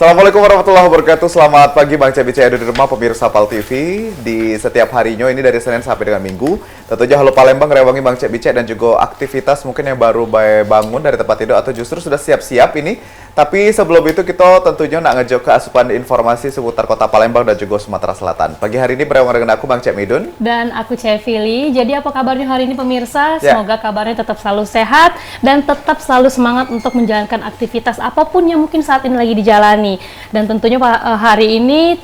Assalamualaikum warahmatullahi wabarakatuh. Selamat pagi Bang Cebice ada di rumah pemirsa PAL TV di setiap harinya ini dari Senin sampai dengan Minggu. Tentunya Halo Palembang rewangi Bang Cebice dan juga aktivitas mungkin yang baru bangun dari tempat tidur atau justru sudah siap-siap ini. Tapi sebelum itu kita tentunya nak ngejok ke asupan informasi seputar Kota Palembang dan juga Sumatera Selatan. Pagi hari ini bersama dengan aku Bang Cek Midun dan aku Cevili. Jadi apa kabarnya hari ini pemirsa? Semoga kabarnya tetap selalu sehat dan tetap selalu semangat untuk menjalankan aktivitas apapun yang mungkin saat ini lagi dijalani. Dan tentunya hari ini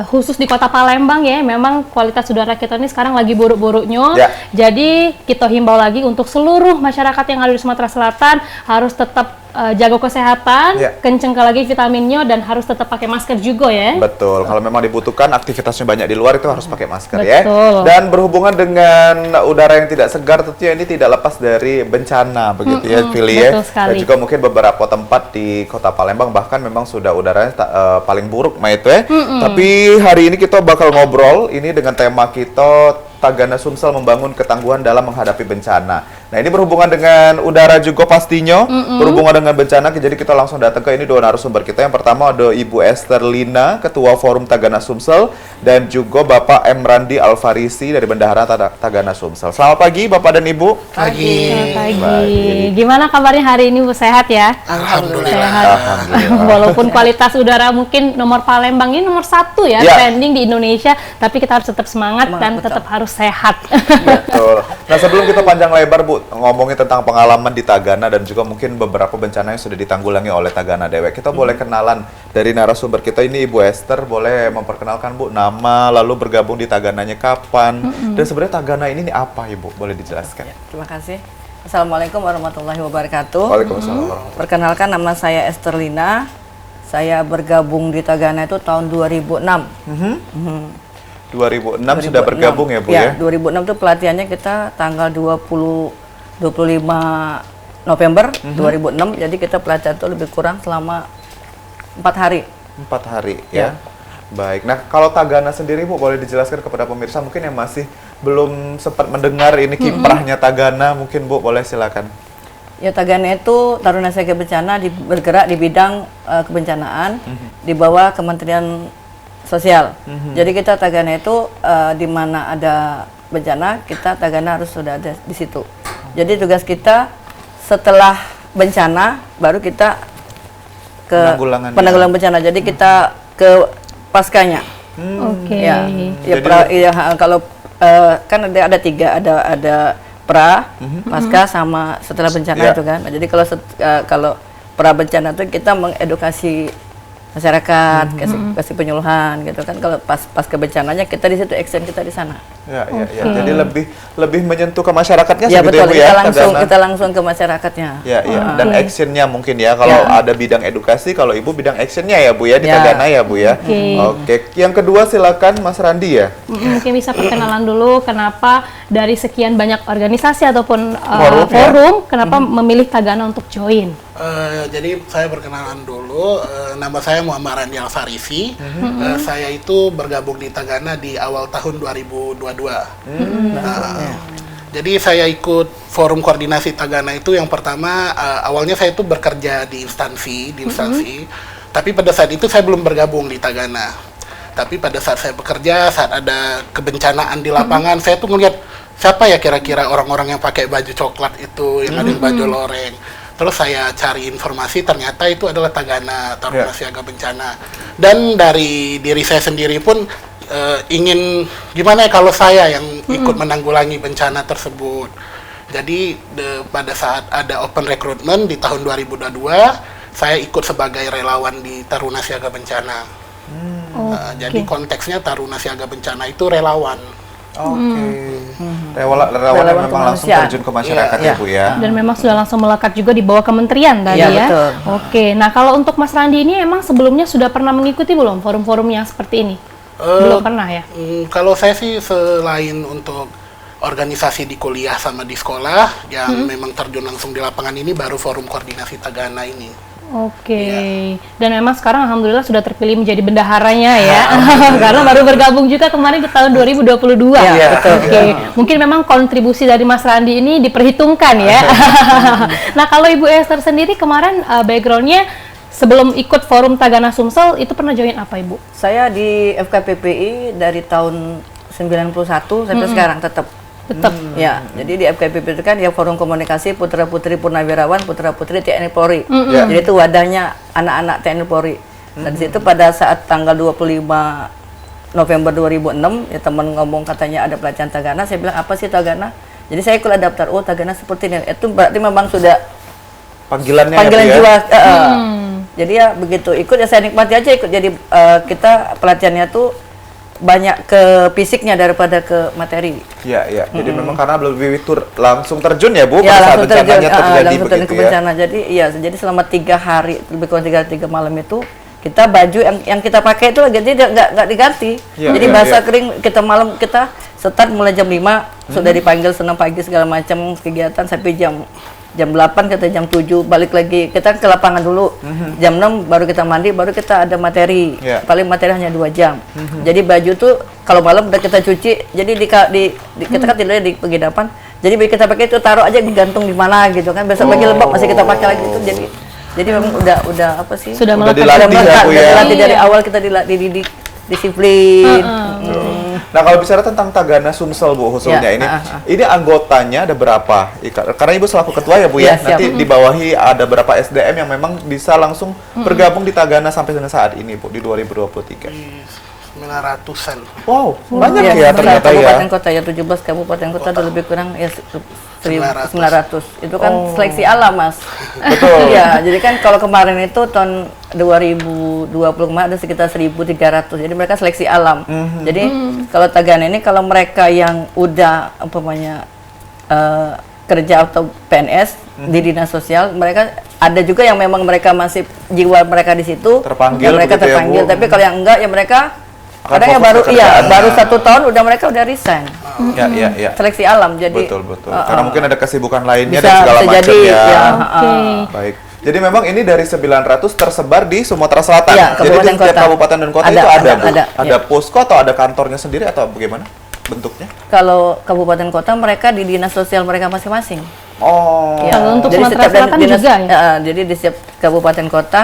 khusus di Kota Palembang ya, memang kualitas udara kita ini sekarang lagi buruk-buruknya. Jadi kita himbau lagi untuk seluruh masyarakat yang ada di Sumatera Selatan harus tetap jaga kesehatan, kenceng lagi vitaminnya dan harus tetap pakai masker juga ya. Betul, kalau memang dibutuhkan aktivitasnya banyak di luar itu harus pakai masker ya. Dan berhubungan dengan udara yang tidak segar tentunya ini tidak lepas dari bencana begitu ya Vili ya. Dan juga mungkin beberapa tempat di Kota Palembang bahkan memang sudah udaranya paling buruk itu ya. Tapi hari ini kita bakal ngobrol ini dengan tema kita Tagana Sumsel membangun ketangguhan dalam menghadapi bencana. Nah ini berhubungan dengan udara juga pastinya, berhubungan dengan bencana, jadi kita langsung datang ke ini dua narasumber kita. Yang pertama ada Ibu Esther Lina, Ketua Forum Tagana Sumsel, dan juga Bapak M. Randi Alfarisi dari Bendahara Tagana Sumsel. Selamat pagi Bapak dan Ibu. Pagi. Pagi. Gimana kabarnya hari ini Bu, sehat ya? Alhamdulillah. Sehat. Alhamdulillah. Walaupun kualitas udara mungkin nomor Palembang ini nomor 1 ya, trending di Indonesia, tapi kita harus tetap semangat dan tetap harus sehat. Betul. Nah sebelum kita panjang lebar Bu, ngomongin tentang pengalaman di Tagana dan juga mungkin beberapa bencana yang sudah ditanggulangi oleh Tagana Dewek. Kita boleh kenalan dari narasumber kita ini Ibu Esther, boleh memperkenalkan Bu nama, lalu bergabung di Tagananya kapan, dan sebenarnya Tagana ini apa Ibu? Boleh dijelaskan? Ya, terima kasih. Assalamualaikum warahmatullahi wabarakatuh. Waalaikumsalam. Perkenalkan nama saya Esther Lina. Saya bergabung di Tagana itu tahun 2006. 2006 sudah bergabung ya Bu ya? 2006 itu pelatihannya kita tanggal 25 November 2006. Jadi kita pelatihan itu lebih kurang selama 4 hari. 4 hari ya. Baik. Nah kalau Tagana sendiri Bu boleh dijelaskan kepada pemirsa mungkin yang masih belum sempat mendengar ini kiprahnya Tagana, mungkin Bu boleh silakan. Ya Tagana itu Taruna Siaga Bencana bergerak di bidang kebencanaan di bawah Kementerian Sosial. Jadi kita Tagana itu di mana ada bencana, kita Tagana harus sudah ada di situ. Jadi tugas kita setelah bencana baru kita ke penanggulangan bencana. Jadi kita ke paskanya. Kalau kan ada 3, ada pra, pasca sama setelah bencana itu kan. Nah, jadi kalau pra bencana itu kita mengedukasi masyarakat, kasih penyuluhan gitu kan. Kalau pas kebencananya kita di situ, action kita di sana. Jadi lebih menyentuh ke masyarakatnya betul, ya Bu ya. Kita langsung ke masyarakatnya. Dan actionnya mungkin ya. Kalau ada bidang edukasi, kalau Ibu bidang actionnya ya Bu ya di Tagana ya Bu ya. Oke. Yang kedua silakan Mas Randi ya. Mungkin bisa perkenalan dulu kenapa dari sekian banyak organisasi ataupun forum kenapa memilih Tagana untuk join? Jadi saya perkenalan dulu, nama saya Muhammad Randi Alfarisi. Saya itu bergabung di Tagana di awal tahun 2022. Jadi saya ikut forum koordinasi Tagana itu yang pertama awalnya saya itu bekerja di instansi, tapi pada saat itu saya belum bergabung di Tagana. Tapi pada saat saya bekerja, saat ada kebencanaan di lapangan, saya tuh ngeliat siapa ya kira-kira orang-orang yang pakai baju coklat itu, yang ada baju loreng. Terus saya cari informasi, ternyata itu adalah Tagana, Taruna Siaga Bencana. Dan dari diri saya sendiri pun ingin gimana ya kalau saya yang ikut menanggulangi bencana tersebut. Jadi pada saat ada open recruitment di tahun 2022, saya ikut sebagai relawan di Taruna Siaga Bencana. Jadi konteksnya Taruna Siaga Bencana itu relawan. Relawan yang memang langsung terjun ke masyarakat ya Bu ya. Dan memang sudah langsung melekat juga di bawah kementerian tadi ya. Betul. Oke, nah kalau untuk Mas Randi ini emang sebelumnya sudah pernah mengikuti belum forum-forum yang seperti ini? Belum pernah ya? Kalau saya sih selain untuk organisasi di kuliah sama di sekolah yang memang terjun langsung di lapangan ini baru forum koordinasi Tagana ini. Dan memang sekarang alhamdulillah sudah terpilih menjadi bendaharanya ya. Karena baru bergabung juga kemarin di tahun 2022. Mungkin memang kontribusi dari Mas Randi ini diperhitungkan ya. Nah kalau Ibu Esther sendiri kemarin backgroundnya sebelum ikut forum Tagana Sumsel itu pernah join apa Ibu? Saya di FKPPI dari tahun 91 sampai sekarang tetap. Ya, jadi di FKPPI itu kan ya Forum Komunikasi Putra-Putri Purnawirawan, Putra-Putri TNI Polri. Jadi itu wadahnya anak-anak TNI Polri. Dan di situ pada saat tanggal 25 November 2006 ya teman ngomong katanya ada pelatihan Tagana, saya bilang apa sih Tagana? Jadi saya ikut daftar, oh Tagana seperti ini. Itu berarti memang sudah panggilan jiwa. Jadi ya begitu ikut ya saya nikmati aja ikut. Jadi kita pelatihannya tuh banyak ke fisiknya daripada ke materi. Ya, ya. Jadi memang karena lebih langsung terjun ya Bu, Ya, pada saat langsung terjun, bencananya terjadi langsung terjun begitu ke ya. bencana. Jadi iya, jadi selama 3 hari, lebih kurang 3 malam itu kita baju yang kita pakai itu lagi nggak diganti. Ya, jadi ya, basah ya. kering, kita malam kita start mulai jam 5 sudah dipanggil senam pagi segala macam kegiatan sampai jam 8 kita jam 7 balik lagi kita ke lapangan dulu. Jam 6 baru kita mandi, baru kita ada materi. Yeah. Paling materi hanya 2 jam. Jadi baju tuh kalau malam udah kita cuci, jadi kita kan tidurnya di penginapan. Jadi kita pakai itu taruh aja digantung di mana gitu kan. Besok pagi lembab masih kita pakai lagi itu. Jadi memang udah apa sih? Sudah dilatih ya Bu ya. Dilatih dari awal kita dididik disiplin. Nah kalau bicara tentang Tagana Sumsel Bu khususnya ini anggotanya ada berapa? Karena Ibu selaku ketua ya Bu ya, Ya, siap. nanti dibawahi ada berapa SDM yang memang bisa langsung bergabung di Tagana sampai dengan saat ini Bu di 2023. 900-an. Wow, banyak Iya, ya ternyata ya. kabupaten kota ya 17 kabupaten kota ada lebih kurang ya 900. Itu kan seleksi alam Mas. Betul. Iya, jadi kan kalau kemarin itu tahun 2020 kemarin ada sekitar 1.300. Jadi mereka seleksi alam. Jadi kalau Tagana ini kalau mereka yang udah umpamanya kerja atau PNS di dinas sosial, mereka ada juga yang memang mereka masih jiwa mereka di situ, Terpanggil dan mereka begitu ya, terpanggil. Bu? Tapi kalau yang enggak ya mereka Akan kadang ya fokus baru ke kerjaannya. baru 1 tahun mereka udah resign. Ya. Seleksi alam jadi Betul. Karena mungkin ada kesibukan lainnya bisa, dan segala bisa macam jadi ya. Oke. Baik. Jadi memang ini dari 900 tersebar di Sumatera Selatan. Iya, Jadi di kabupaten setiap kota. kabupaten dan kota Ada, itu ada, ada, Bu. ada, Ada iya. posko atau ada kantornya sendiri atau bagaimana bentuknya? kalau kabupaten kota mereka di dinas sosial mereka masing-masing. Oh. Ya, Kalau untuk jadi Sumatera setiap Selatan juga ya? Jadi di setiap kabupaten kota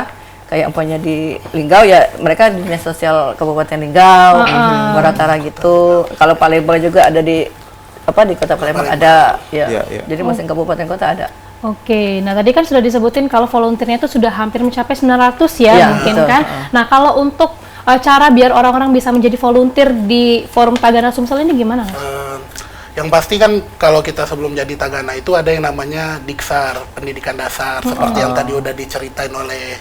kayak umpamanya di Linggau ya mereka di dinas sosial kabupaten Linggau, Baratara gitu. Kalau Palembang juga ada di kota Palembang ada ya. Iya. Jadi masing kabupaten kota ada. Oke, nah tadi kan sudah disebutin kalau volunteernya itu sudah hampir mencapai 900 ya, Iya, mungkin betul. kan. Nah kalau untuk cara biar orang-orang bisa menjadi volunteer di Forum Tagana Sumsel ini gimana Mas? Yang pasti kan kalau kita sebelum jadi Tagana itu ada yang namanya Diksar, pendidikan dasar, seperti yang tadi udah diceritain oleh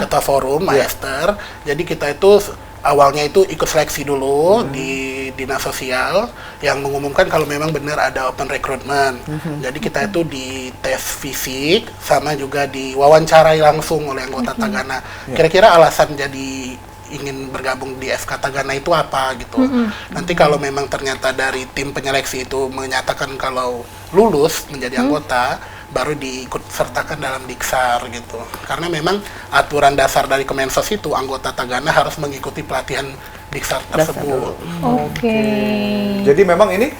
Ketua Forum, Maester. Jadi kita itu awalnya itu ikut seleksi dulu di dinas sosial yang mengumumkan kalau memang benar ada open recruitment. Jadi kita itu di tes fisik sama juga diwawancarai langsung oleh anggota Tagana. Kira-kira alasan jadi ingin bergabung di FK Tagana itu apa gitu. Nanti kalau memang ternyata dari tim penyeleksi itu menyatakan kalau lulus menjadi anggota, baru diikut sertakan dalam Diksar gitu. Karena memang aturan dasar dari Kemensos itu anggota Tagana harus mengikuti pelatihan Diksar tersebut. Oke. Jadi memang ini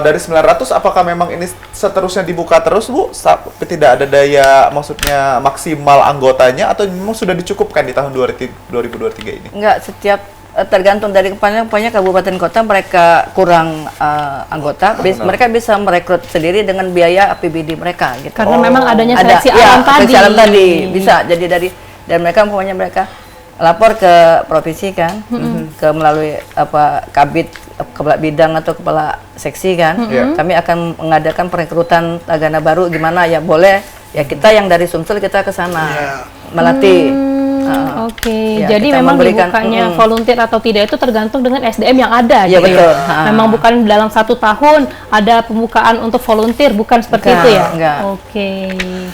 dari 900 apakah memang ini seterusnya dibuka terus Bu? Tidak ada daya maksudnya maksimal anggotanya atau memang sudah dicukupkan di tahun 2023 ini? Enggak, setiap tergantung dari kabupaten kabupaten kota mereka kurang anggota, mereka bisa merekrut sendiri dengan biaya APBD mereka gitu. Karena memang adanya seleksi alam tadi. Seleksi alam tadi bisa jadi dan mereka umpamanya mereka lapor ke provinsi kan, ke melalui kabid, kepala bidang atau kepala seksi kan, kami akan mengadakan perekrutan Tagana baru gimana ya boleh ya kita yang dari Sumsel kita ke sana melatih. Oke, Ya, jadi kita memang memberikan, dibukanya volunteer atau tidak itu tergantung dengan SDM yang ada. Iya, gitu betul. Ya. Memang bukan dalam 1 tahun ada pembukaan untuk volunteer, bukan seperti Bukan, itu ya? enggak. Oke.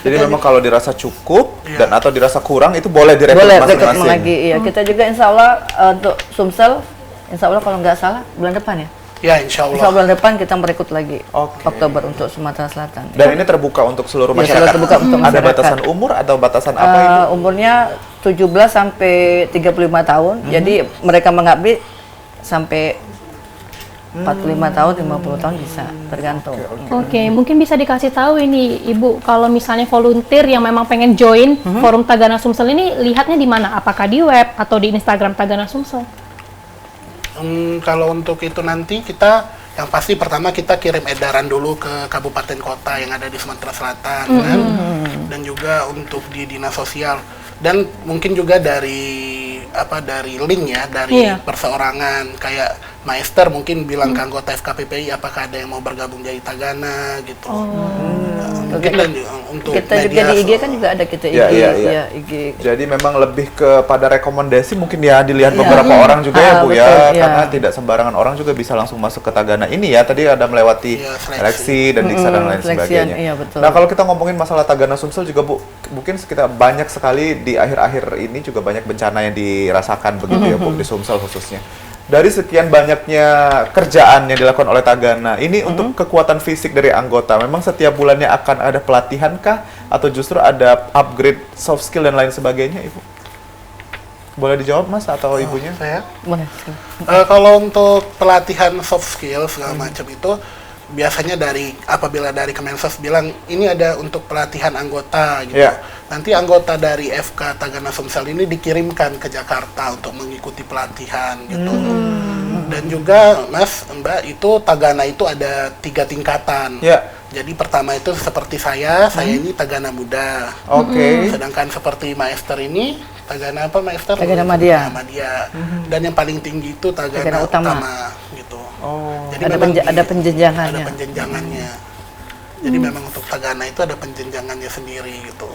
Jadi memang kalau dirasa cukup dan atau dirasa kurang itu boleh direkrut Boleh rekrutmen masing-masing. lagi. Iya, kita juga insya Allah untuk Sumsel, insya Allah kalau nggak salah bulan depan ya. Ya, insya Insya Allah Allah. bulan depan kita merekrut lagi. Oke. Oktober untuk Sumatera Selatan. Dan ini terbuka untuk seluruh Ya, masyarakat. terbuka untuk Ada masyarakat. batasan umur atau batasan apa itu? Umurnya 17 sampai 35 tahun. Jadi mereka mengabdi sampai 45 tahun, 50 tahun bisa, tergantung. Oke, mungkin bisa dikasih tahu ini Ibu, kalau misalnya volunteer yang memang pengen join Forum Tagana Sumsel ini, lihatnya di mana? Apakah di web atau di Instagram Tagana Sumsel? Kalau untuk itu nanti kita, yang pasti pertama kita kirim edaran dulu ke kabupaten kota yang ada di Sumatera Selatan, kan? Dan juga untuk di dinas sosial. Dan mungkin juga dari link ya, dari perseorangan, kayak Maester mungkin bilang ke anggota FKPPI apakah ada yang mau bergabung jadi Tagana gitu. Mungkin untuk kita juga di IG kan juga ada kita IG, IG. Jadi memang lebih kepada rekomendasi mungkin ya, dilihat beberapa orang juga ya Bu, betul, ya, karena tidak sembarangan orang juga bisa langsung masuk ke Tagana ini ya. Tadi ada melewati seleksi dan diksa dan lain sebagainya. Betul. Nah, kalau kita ngomongin masalah Tagana Sumsel juga Bu, mungkin kita banyak sekali di akhir-akhir ini juga banyak bencana yang dirasakan begitu ya Bu, di Sumsel khususnya. Dari sekian banyaknya kerjaan yang dilakukan oleh Tagana, ini untuk kekuatan fisik dari anggota, memang setiap bulannya akan ada pelatihan kah? Atau justru ada upgrade soft skill dan lain sebagainya, Ibu? Boleh dijawab, Mas, atau Ibunya? Saya? Boleh. Kalau untuk pelatihan soft skill segala macam itu, biasanya apabila dari Kemensos bilang, ini ada untuk pelatihan anggota gitu. Nanti anggota dari FK Tagana Sumsel ini dikirimkan ke Jakarta untuk mengikuti pelatihan gitu. Dan juga Mas, Mbak, itu Tagana itu ada 3 tingkatan. Jadi pertama itu seperti saya ini Tagana Muda. Sedangkan seperti Maester ini, Tagana apa Maester? Tagana Madya. Dan yang paling tinggi itu Tagana Utama gitu. Jadi ada penjenjangannya. Ada penjenjangannya. Jadi memang untuk Tagana itu ada penjenjangannya sendiri gitu.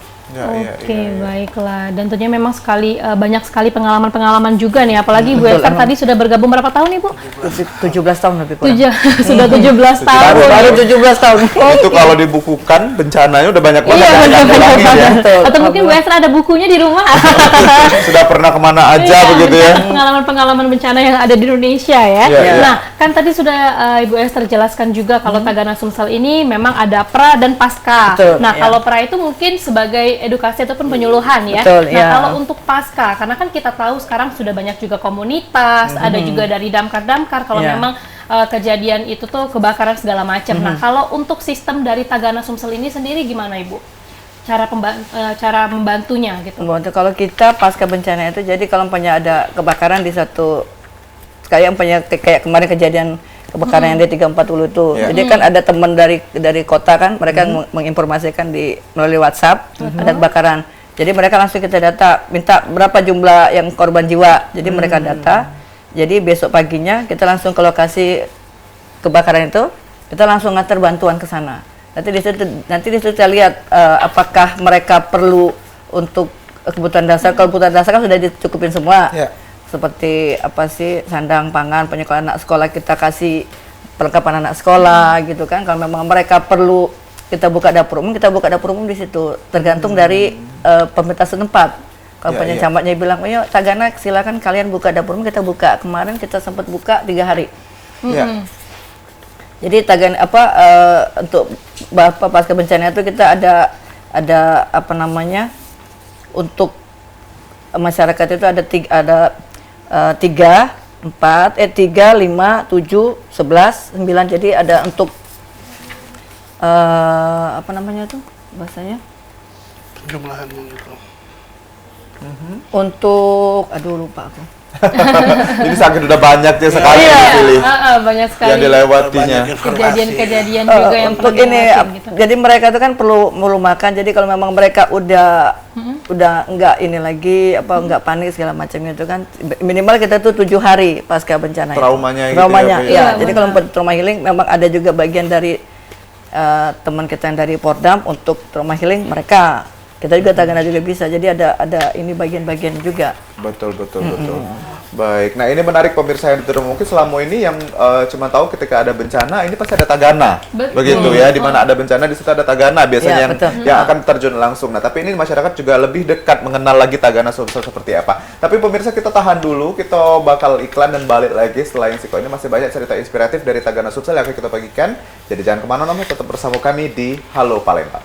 Baiklah. Dan tentunya memang banyak sekali pengalaman-pengalaman juga nih. Apalagi Bu Esther tadi sudah bergabung berapa tahun nih Bu? 17 tahun lebih kurang. Sudah 17 tahun. Baru 17 tahun. Itu kalau dibukukan bencananya udah banyak banget. Atau mungkin Bu Esther ada bukunya di rumah. Sudah pernah kemana aja begitu ya. Pengalaman-pengalaman bencana yang ada di Indonesia ya. Nah, kan tadi sudah Ibu Esther jelaskan juga kalau Tagana Sumsel ini memang ada pra dan pasca. Nah, kalau pra itu mungkin sebagai edukasi ataupun penyuluhan ya. Nah, kalau untuk pasca, karena kan kita tahu sekarang sudah banyak juga komunitas, ada juga dari damkar-damkar kalau memang kejadian itu tuh kebakaran segala macam. Nah, kalau untuk sistem dari Tagana Sumsel ini sendiri gimana Ibu? Cara membantunya gitu. Kalau kita pasca bencana itu, jadi kalau ada kebakaran di satu kayak kemarin kejadian kebakaran yang di 340 itu. Jadi kan ada teman dari kota kan, mereka menginformasikan melalui WhatsApp ada kebakaran. Jadi mereka langsung kita data, minta berapa jumlah yang korban jiwa. Jadi mereka data. Jadi besok paginya kita langsung ke lokasi kebakaran itu, kita langsung ngantar bantuan ke sana. Nanti di situ kita lihat apakah mereka perlu untuk kebutuhan dasar. Kalau kebutuhan dasar kan sudah dicukupin semua. Seperti apa sih, sandang, pangan, penyekolahan anak sekolah, kita kasih perlengkapan anak sekolah gitu kan. Kalau memang mereka perlu kita buka dapur umum, kita buka dapur umum di situ. Tergantung dari pemerintah setempat. Kalau pencamatnya bilang, "Ayo Tagana silakan kalian buka dapur umum," kita buka. Kemarin kita sempat buka 3 hari. Jadi Tagana untuk pasca bencana itu kita ada apa namanya, untuk masyarakat itu ada 3, 5, 7, 11, 9. Jadi ada untuk apa namanya tuh bahasanya? Jumlahan gitu. Untuk lupa aku. Jadi sakit udah banyak ya sekali dipilih. Banyak sekali yang dilewatinya. Kejadian-kejadian juga yang untuk ini gitu. Jadi mereka itu kan perlu makan. Jadi kalau memang mereka udah enggak ini lagi enggak panik segala macam itu kan, minimal kita tuh 7 hari pasca bencana. Traumanya gitu ya. Jadi kalau trauma healing memang ada juga bagian dari teman kita yang dari Pordam untuk trauma healing mereka. Kita juga Tagana juga bisa, jadi ada ini bagian-bagian juga. Betul. Baik, nah ini menarik pemirsa yang diterima. Mungkin selama ini yang cuma tahu ketika ada bencana, ini pasti ada Tagana. Begitu ya, di mana ada bencana, di situ ada Tagana biasanya yang akan terjun langsung. Nah, tapi ini masyarakat juga lebih dekat mengenal lagi Tagana Sumsel seperti apa. Tapi pemirsa kita tahan dulu, kita bakal iklan dan balik lagi setelah yang siko ini masih banyak cerita inspiratif dari Tagana Sumsel yang akan kita bagikan. Jadi jangan kemana-mana, tetap bersama kami di Halo Palembang.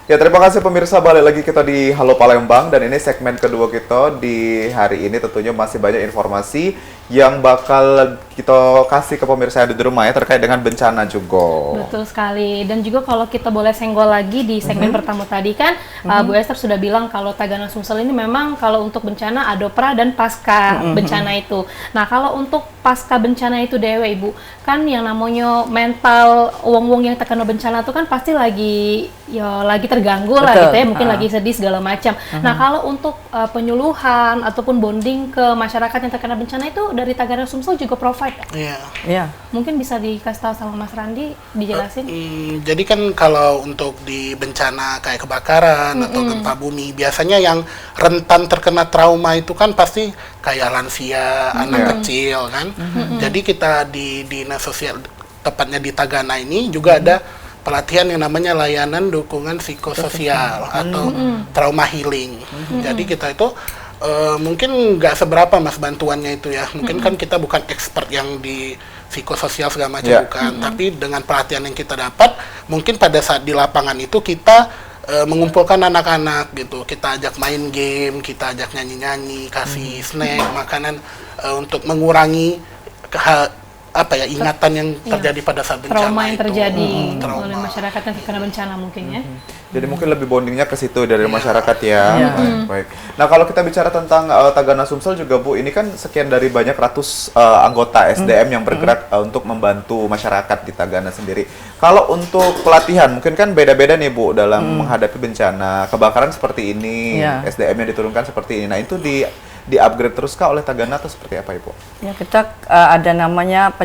Ya, terima kasih pemirsa, balik lagi kita di Halo Palembang dan ini segmen kedua kita di hari ini. Tentunya masih banyak informasi yang bakal kita kasih ke pemirsa yang ada di rumah ya terkait dengan bencana juga. Betul sekali. Dan juga kalau kita boleh senggol lagi di segmen pertama tadi kan Bu Esther sudah bilang kalau Tagana Sumsel ini memang kalau untuk bencana ada pra dan pasca bencana itu. Nah, kalau untuk pasca bencana itu Dewe Ibu, kan yang namanya mental wong-wong yang terkena bencana itu kan pasti lagi terganggu lah gitu ya, mungkin lagi sedih segala macam. Nah, kalau untuk penyuluhan ataupun bonding ke masyarakat yang terkena bencana itu dari Tagana Sumsel juga provide. Iya. Mungkin bisa dikasih tahu sama Mas Randi, dijelasin. Jadi kan kalau untuk di bencana kayak kebakaran atau gempa bumi, biasanya yang rentan terkena trauma itu kan pasti kayak lansia, anak kecil kan. Jadi kita di dinas sosial, tepatnya di Tagana ini juga ada pelatihan yang namanya layanan dukungan psikososial atau trauma healing. Jadi kita itu mungkin nggak seberapa Mas bantuannya itu ya. Mungkin kan kita bukan expert yang di psikososial segala macam bukan. Tapi dengan pelatihan yang kita dapat, mungkin pada saat di lapangan itu kita mengumpulkan anak-anak gitu. Kita ajak main game, kita ajak nyanyi-nyanyi, kasih snack, makanan untuk mengurangi ingatan yang terjadi pada saat bencana trauma yang terjadi oleh trauma. masyarakat yang terkena bencana mungkin ya. Jadi mungkin lebih bondingnya ke situ dari masyarakat ya. Baik. Nah, kalau kita bicara tentang Tagana Sumsel juga Bu, ini kan sekian dari banyak ratus anggota SDM yang bergerak untuk membantu masyarakat di Tagana sendiri. Kalau untuk pelatihan mungkin kan beda-beda nih Bu dalam menghadapi bencana kebakaran seperti ini, SDM yang diturunkan seperti ini. Nah, itu di-upgrade terus kah oleh Tagana atau seperti apa Ibu? Ya, kita ada namanya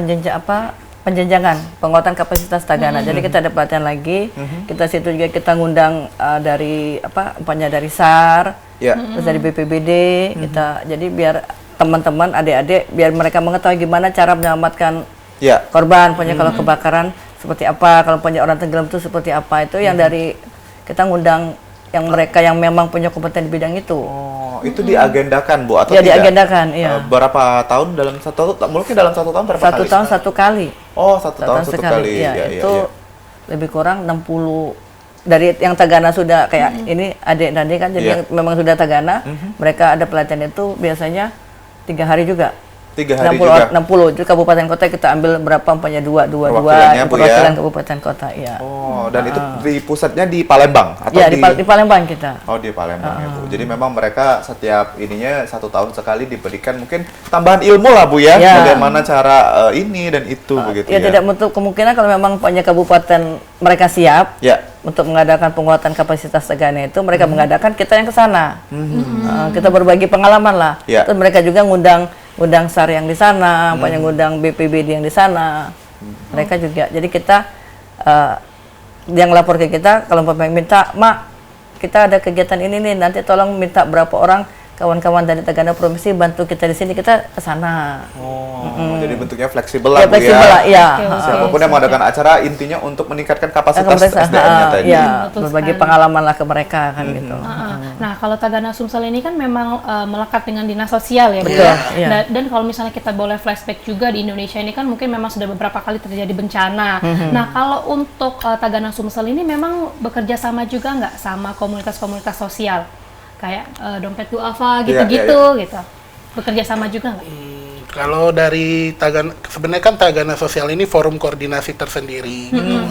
penjenjangan penguatan kapasitas Tagana. Jadi kita ada pelatihan lagi. Kita situ juga kita ngundang dari dari SAR, terus dari BPBD. Kita jadi biar teman-teman adik-adik biar mereka mengetahui gimana cara menyelamatkan korban. Punya kalau kebakaran seperti apa, kalau punya orang tenggelam itu seperti apa. Itu yang dari kita ngundang yang mereka yang memang punya kompeten di bidang itu. Oh, itu diagendakan Bu atau ya, tidak? diagendakan, iya. Berapa tahun dalam mungkin dalam satu tahun berapa kali? Satu tahun satu kali. Oh, satu tahun satu kali. Ya, itu lebih kurang 60 dari yang Tagana sudah kayak ini adik dan adik kan jadi memang sudah Tagana. Mereka ada pelatihan itu biasanya 3 hari juga. 3 hari juga. 60 itu kabupaten kota kita ambil berapa umpamanya dua perwakilan kabupaten kota ya. Oh, dan itu di pusatnya di Palembang atau ya, di Palembang kita. Oh, di Palembang ya Bu. Jadi memang mereka setiap ininya 1 tahun sekali diberikan mungkin tambahan ilmu lah Bu ya, bagaimana cara ini dan itu begitu ya. Ya, tidak menutup kemungkinan kalau memang punya kabupaten mereka siap untuk mengadakan penguatan kapasitas Tagana itu mereka mengadakan, kita yang ke sana. Kita berbagi pengalaman lah. Terus mereka juga ngundang SAR yang di sana, ngundang BPBD yang di sana. Mereka juga. Jadi kita yang lapor ke kita kalau minta, "Mak, kita ada kegiatan ini nih, nanti tolong minta berapa orang kawan-kawan dari Tagana Provinsi bantu kita di sini," kita ke sana. Jadi bentuknya fleksibel lah Bu fleksibel lah, ya. Siapapun yang mengadakan acara intinya untuk meningkatkan kapasitas SDM-nya tadi. Ya, berbagi pengalaman lah ke mereka kan gitu. Nah, kalau Tagana Sumsel ini kan memang melekat dengan dinas sosial ya, Bu. Betul, Dan kalau misalnya kita boleh flashback juga di Indonesia ini kan mungkin memang sudah beberapa kali terjadi bencana. Nah, kalau untuk Tagana Sumsel ini memang bekerja sama juga nggak sama komunitas-komunitas sosial? Kayak Dompet Duafa gitu-gitu gitu. Bekerja sama juga nggak? Kalau dari Tagana, sebenarnya kan Tagana Sosial ini forum koordinasi tersendiri gitu.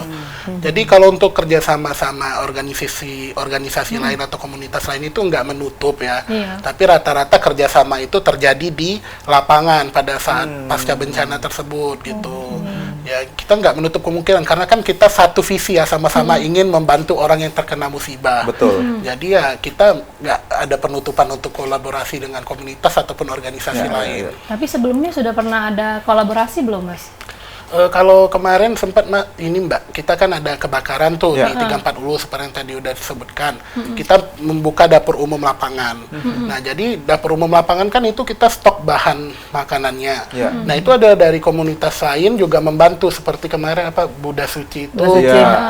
Jadi kalau untuk kerjasama sama organisasi lain atau komunitas lain itu nggak menutup ya. Tapi rata-rata kerjasama itu terjadi di lapangan pada saat pasca bencana tersebut gitu. Ya, kita nggak menutup kemungkinan karena kan kita satu visi ya, sama-sama ingin membantu orang yang terkena musibah. Betul. Jadi ya kita nggak ada penutupan untuk kolaborasi dengan komunitas ataupun organisasi lain. Tapi sebelumnya sudah pernah ada kolaborasi belum, Mas? Kalau kemarin sempat Mbak, kita kan ada kebakaran tuh di 340 seperti yang tadi udah disebutkan. Kita membuka dapur umum lapangan. Nah, jadi dapur umum lapangan kan itu kita stok bahan makanannya. Nah, itu ada dari komunitas lain juga membantu seperti kemarin Buddha Suci itu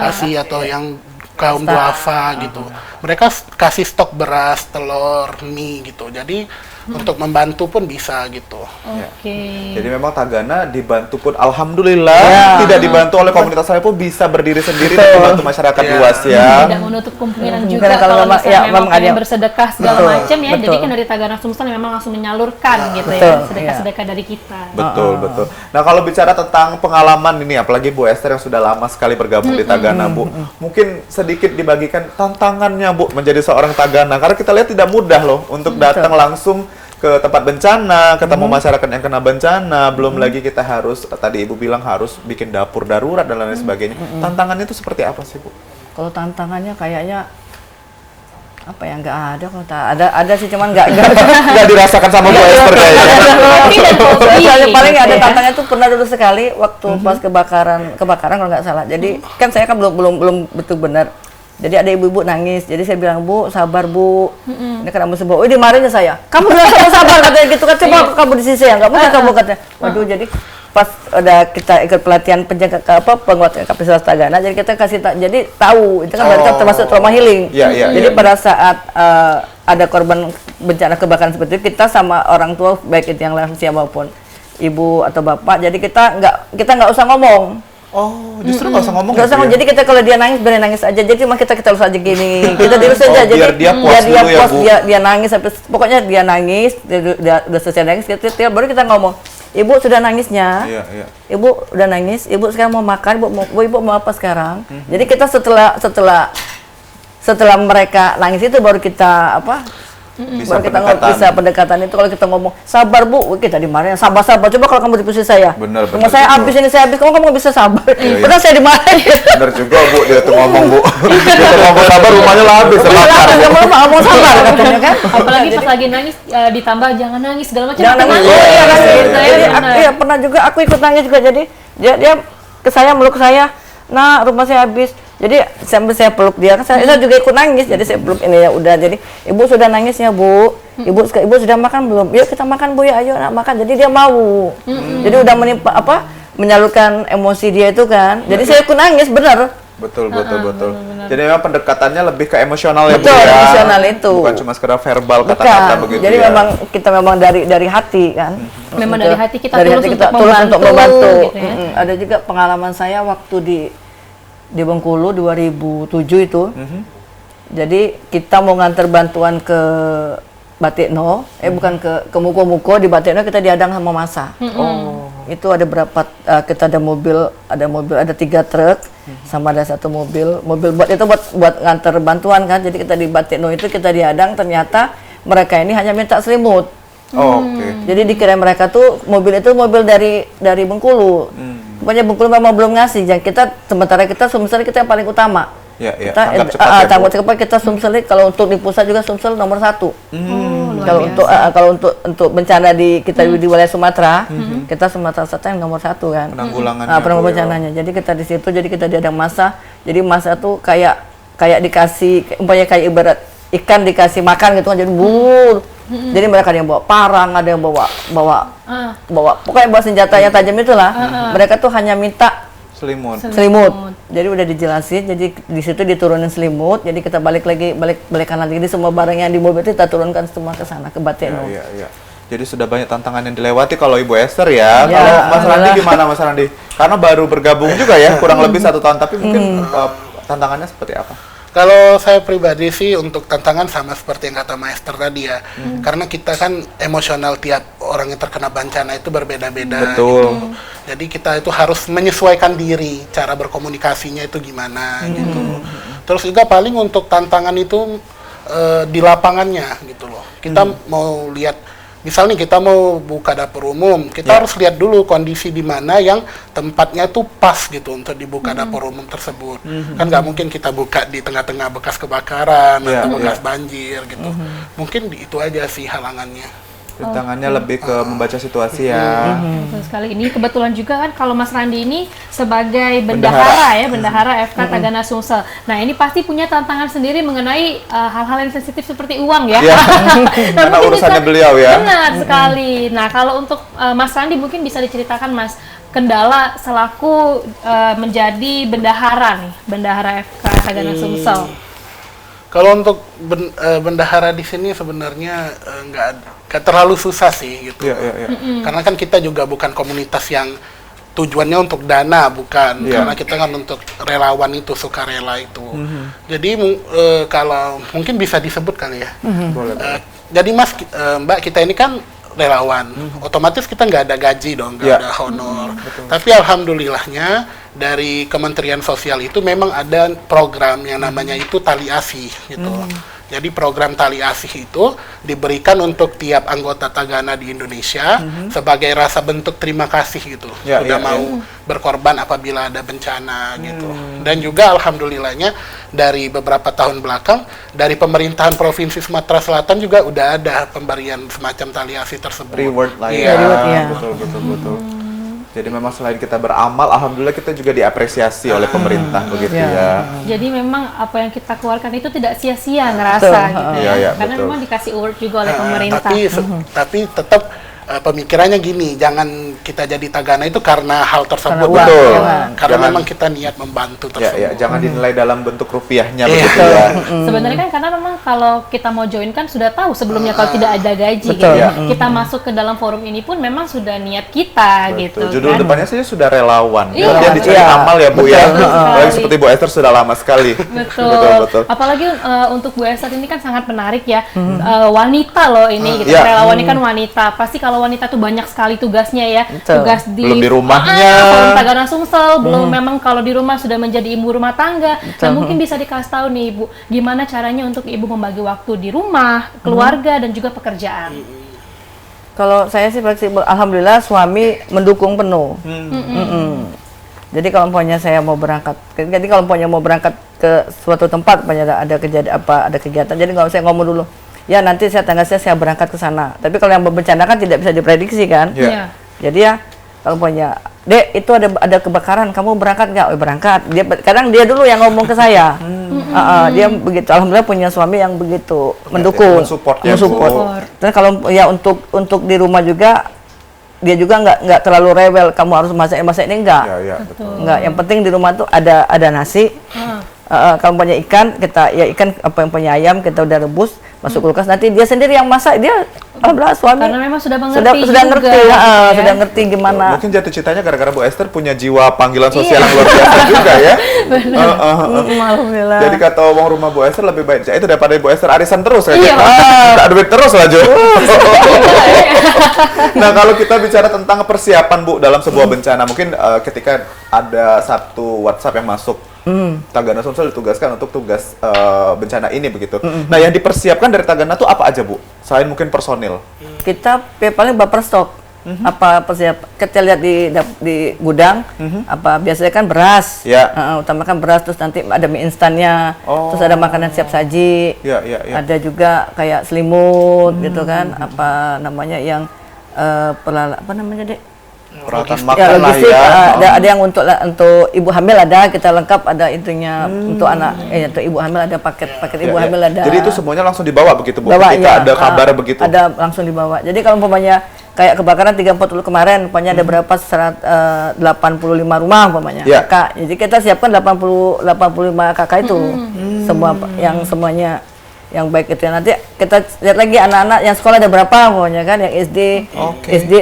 kasih atau yang kaum duafa gitu. Mereka kasih stok beras, telur, mie gitu. Jadi untuk membantu pun bisa gitu. Oke. Jadi memang Tagana dibantu pun alhamdulillah, tidak dibantu oleh komunitas saya pun bisa berdiri sendiri dan dibantu masyarakat luas ya. Tidak menutup kemungkinan juga kalau kalau misalnya memang ada pengen bersedekah segala Betul, macam ya. Jadi betul. kan dari Tagana Sumsel memang langsung menyalurkan gitu Betul, ya sedekah-sedekah dari kita. Betul, betul. Nah, kalau bicara tentang pengalaman ini, apalagi Bu Esther yang sudah lama sekali bergabung di Tagana, Bu, mungkin sedikit dibagikan tantangannya, Bu, menjadi seorang Tagana. Karena kita lihat tidak mudah loh untuk datang langsung ke tempat bencana, ketemu masyarakat yang kena bencana, belum lagi kita harus, tadi Ibu bilang harus bikin dapur darurat dan lain sebagainya. Tantangannya itu seperti apa sih, Bu? Kalau tantangannya kayaknya apa ya, nggak ada kalau ada sih, cuman nggak Nggak dirasakan sama Bu Esther kayaknya. Kopi dan kopi. Soalnya paling ada gitu ya. tantangannya tuh pernah dulu sekali waktu pas kebakaran kalau nggak salah. Jadi kan saya kan belum betul benar. Jadi ada ibu-ibu nangis. Jadi saya bilang, Bu, sabar Bu. Ini kenapa sembuh? Oh, dimarahin saya. Kamu udah sabar katanya gitu kan. Coba kamu di sisi ya, nggak mungkin kamu katanya. Waduh, jadi pas ada kita ikut pelatihan penguatan kapasitas Tagana, jadi kita jadi tahu itu kan berarti kan termasuk trauma healing. Jadi pada saat ada korban bencana kebakaran seperti itu, kita sama orang tua baik itu yang lansia maupun ibu atau bapak, jadi kita nggak usah ngomong. Oh, justru nggak usah ngomong. Nggak usah ngomong. Jadi kita kalau dia nangis, biar nangis aja. Jadi cuma kita terus aja gini. Kita terus aja. Jadi biar dia puas dulu ya, Bu. Dia nangis sampai pokoknya dia nangis, dia udah selesai nangis, baru kita ngomong. Ibu sudah nangisnya. Iya. Ibu udah nangis. Ibu sekarang mau makan. Ibu mau apa sekarang? Jadi kita setelah mereka nangis itu baru kita Bisa baru kita pendekatan. bisa pendekatan itu. Kalau kita ngomong sabar Bu, kita dimarahin. Sabar. Coba kalau kamu di posisi saya. Benar, Mau saya betul. habis ini saya habis. Kamu bisa sabar. Iya. Pernah saya dimarahin. Bener juga, Bu, dia tuh ngomong, Bu. Dia tuh ngomong sabar, rumahnya lah habis, terbakar. Mau sabar katanya kan. Apalagi pas lagi nangis ditambah jangan nangis segala macam. Jangan nangis. Iya, Iya, nangis. gitu ya, Jadi benar. aku pernah juga aku ikut nangis juga. Jadi dia ke saya, meluk saya. Nah, rumah saya habis. Jadi sampai saya peluk dia, saya juga ikut nangis. Jadi saya peluk ini ya udah. Jadi ibu sudah nangis ya Bu. Ibu sudah makan belum? Yuk kita makan Bu ya, ayo nak makan. Jadi dia mau. Jadi udah menyalurkan emosi dia itu kan. Jadi saya ikut nangis bener. Betul. Jadi memang pendekatannya lebih ke emosional ya, Bu, Betul, ya. emosional itu. Bukan cuma sekedar verbal Bukan. kata-kata begitu Jadi ya. memang kita dari hati kan. Memang dari hati kita Dari tulus hati untuk tulus untuk membantu. gitu ya. Ada juga pengalaman saya waktu di Bengkulu 2007 itu. Jadi kita mau nganter bantuan ke Batikno, bukan ke Muko-Muko. Di Batikno kita diadang sama masa. Itu ada berapa? Kita ada mobil, ada 3 truk, sama ada 1 mobil buat nganter bantuan kan. Jadi kita di Batikno itu kita diadang, ternyata mereka ini hanya minta selimut. Oke. Jadi dikira mereka tuh mobil dari Bengkulu. Pokoknya Bengkulu memang belum ngasih. Sementara kita Sumsel kita yang paling utama. Ya, Kita tanggap cepat ya, Bu. cepat kita Sumsel. Kalau untuk di pusat juga Sumsel nomor 1. Kalau untuk bencana di wilayah Sumatera, kita Sumatera Selatan yang nomor 1 kan. Penanggulangannya, Penanggulangan Bu, ya. bencananya. Jadi kita di situ, jadi kita diadang masa. Jadi masa tuh kayak dikasih, umpamanya kayak ibarat ikan dikasih makan gitu kan, jadi jadi mereka ada yang bawa parang, ada yang bawa pokoknya bawa senjata yang tajam itulah. Mereka tuh hanya minta selimut. Jadi udah dijelasin, jadi di situ diturunin selimut, jadi kita balikan lagi. Jadi semua barang yang di mobil itu kita turunkan semua ke sana, ke Batikno. Iya. Jadi sudah banyak tantangan yang dilewati kalau Ibu Esther ya. Ya, Kalau Mas Randi alhamdulillah. gimana, Mas Randi? Karena baru bergabung juga ya, kurang lebih 1 tahun. Tapi mungkin tantangannya seperti apa? Kalau saya pribadi sih untuk tantangan sama seperti yang kata Maester tadi ya. Karena kita kan emosional tiap orang yang terkena bencana itu berbeda-beda. Betul. Gitu. Jadi kita itu harus menyesuaikan diri, cara berkomunikasinya itu gimana gitu. Terus juga paling untuk tantangan itu di lapangannya gitu loh. Kita mau lihat, misalnya kita mau buka dapur umum, kita harus lihat dulu kondisi di mana yang tempatnya tuh pas gitu untuk dibuka dapur umum tersebut. Kan nggak mungkin kita buka di tengah-tengah bekas kebakaran atau bekas banjir gitu. Mungkin itu aja sih halangannya. Tantangannya lebih ke membaca situasi ya. Betul sekali. Ini kebetulan juga kan kalau Mas Randi ini sebagai bendahara FK Tagana Sumsel. Nah, ini pasti punya tantangan sendiri mengenai hal-hal yang sensitif seperti uang ya. Iya. Nah, Karena mungkin urusannya beliau ya. Benar sekali. Nah, kalau untuk Mas Randi mungkin bisa diceritakan, Mas, kendala selaku menjadi bendahara FK Tagana Sumsel. Kalau untuk bendahara di sini sebenarnya nggak terlalu susah sih gitu. Karena kan kita juga bukan komunitas yang tujuannya untuk dana, bukan. Karena kita kan untuk relawan itu, sukarela itu. Jadi kalau mungkin bisa disebut kali ya. Jadi Mas, Mbak, kita ini kan relawan, otomatis kita nggak ada gaji dong, nggak ada honor. Tapi alhamdulillahnya dari Kementerian Sosial itu memang ada program yang namanya itu Tali Asih gitu. Jadi program Tali Asih itu diberikan untuk tiap anggota Tagana di Indonesia sebagai rasa bentuk terima kasih gitu. Sudah mau berkorban apabila ada bencana gitu. Dan juga alhamdulillahnya dari beberapa tahun belakang dari pemerintahan Provinsi Sumatera Selatan juga udah ada pemberian semacam Tali Asih tersebut. Reward lah ya. Betul. Jadi memang selain kita beramal, alhamdulillah kita juga diapresiasi oleh pemerintah begitu ya. Jadi memang apa yang kita keluarkan itu tidak sia-sia ngerasa gitu ya. Karena memang dikasih award juga oleh pemerintah. Tapi tetap pemikirannya gini, jangan kita jadi Tagana itu karena hal tersebut. Karena memang kita niat membantu tersebut. Jangan dinilai dalam bentuk rupiahnya begitu ya. Sebenarnya kan karena memang kalau kita mau join kan sudah tahu sebelumnya kalau tidak ada gaji gitu. Kita masuk ke dalam forum ini pun memang sudah niat kita gitu. Judul depannya saja sudah relawan. Iya. Dia dicari amal ya Bu ya. Seperti Bu Esther sudah lama sekali. Betul. Apalagi untuk Bu Esther ini kan sangat menarik ya. Wanita loh ini gitu. Relawan ini kan wanita. Pasti kalau wanita tuh banyak sekali tugasnya ya. Tugas belum di rumahnya. Forum Tagana Sumsel, belum memang kalau di rumah sudah menjadi ibu rumah tangga. Nah, mungkin bisa dikasih tahu nih Ibu, gimana caranya untuk Ibu membagi waktu di rumah, keluarga dan juga pekerjaan. Kalau saya sih fleksibel, alhamdulillah suami mendukung penuh. Jadi kalau umpamanya saya mau berangkat, ke suatu tempat, ada kejadian ada kegiatan, jadi nggak usah ngomong dulu. Ya nanti tanggal saya berangkat ke sana. Tapi kalau yang bencana kan tidak bisa diprediksi kan. Jadi ya kalau punya, Dek itu ada kebakaran, kamu berangkat nggak? Oh, berangkat. Kadang dia dulu yang ngomong ke saya. Dia begitu. Alhamdulillah punya suami yang begitu mendukung, mensupport. Dan kalau ya untuk di rumah juga dia juga nggak terlalu rewel. Kamu harus masak ini enggak. Enggak. Yang penting di rumah tuh ada nasi. Kalau punya ikan, ikan apa yang punya ayam kita udah rebus, masuk kulkas, nanti dia sendiri yang masak. Dia alhamdulillah suami karena memang sudah mengerti sudah ngerti gimana. Mungkin jatuh cintanya gara-gara Bu Esther punya jiwa panggilan sosial yang luar biasa juga ya. Alhamdulillah. Jadi kata uang rumah Bu Esther lebih baik itu daripada Bu Esther arisan terus kayak tak duit terus lah Jo. Nah kalau kita bicara tentang persiapan Bu dalam sebuah bencana, mungkin ketika ada satu WhatsApp yang masuk, Tagana Sumsel ditugaskan untuk tugas bencana ini begitu. Nah yang dipersiapkan dari Tagana tuh apa aja Bu? Selain mungkin personil. Kita paling baper stok. Apa persiapan? Kita lihat di gudang. Apa biasanya kan beras. Utamakan beras, terus nanti ada mie instannya. Terus ada makanan siap saji. Ada juga kayak selimut gitu kan. Apa namanya yang apa namanya Dek? Peralatan makan logistik, ada yang untuk ibu hamil ada, kita lengkap ada itunya untuk anak untuk ibu hamil ada paket ibu hamil ada. Jadi itu semuanya langsung dibawa begitu Bu? Ketika ada kabar begitu? Ada langsung dibawa. Jadi kalau umpamanya kayak kebakaran 340 kemarin, umpamanya ada berapa 85 rumah umpamanya kakak. Jadi kita siapkan 85 kakak itu semua yang semuanya yang baik itu. Nanti kita lihat lagi anak-anak yang sekolah ada berapa pokoknya kan, yang SD,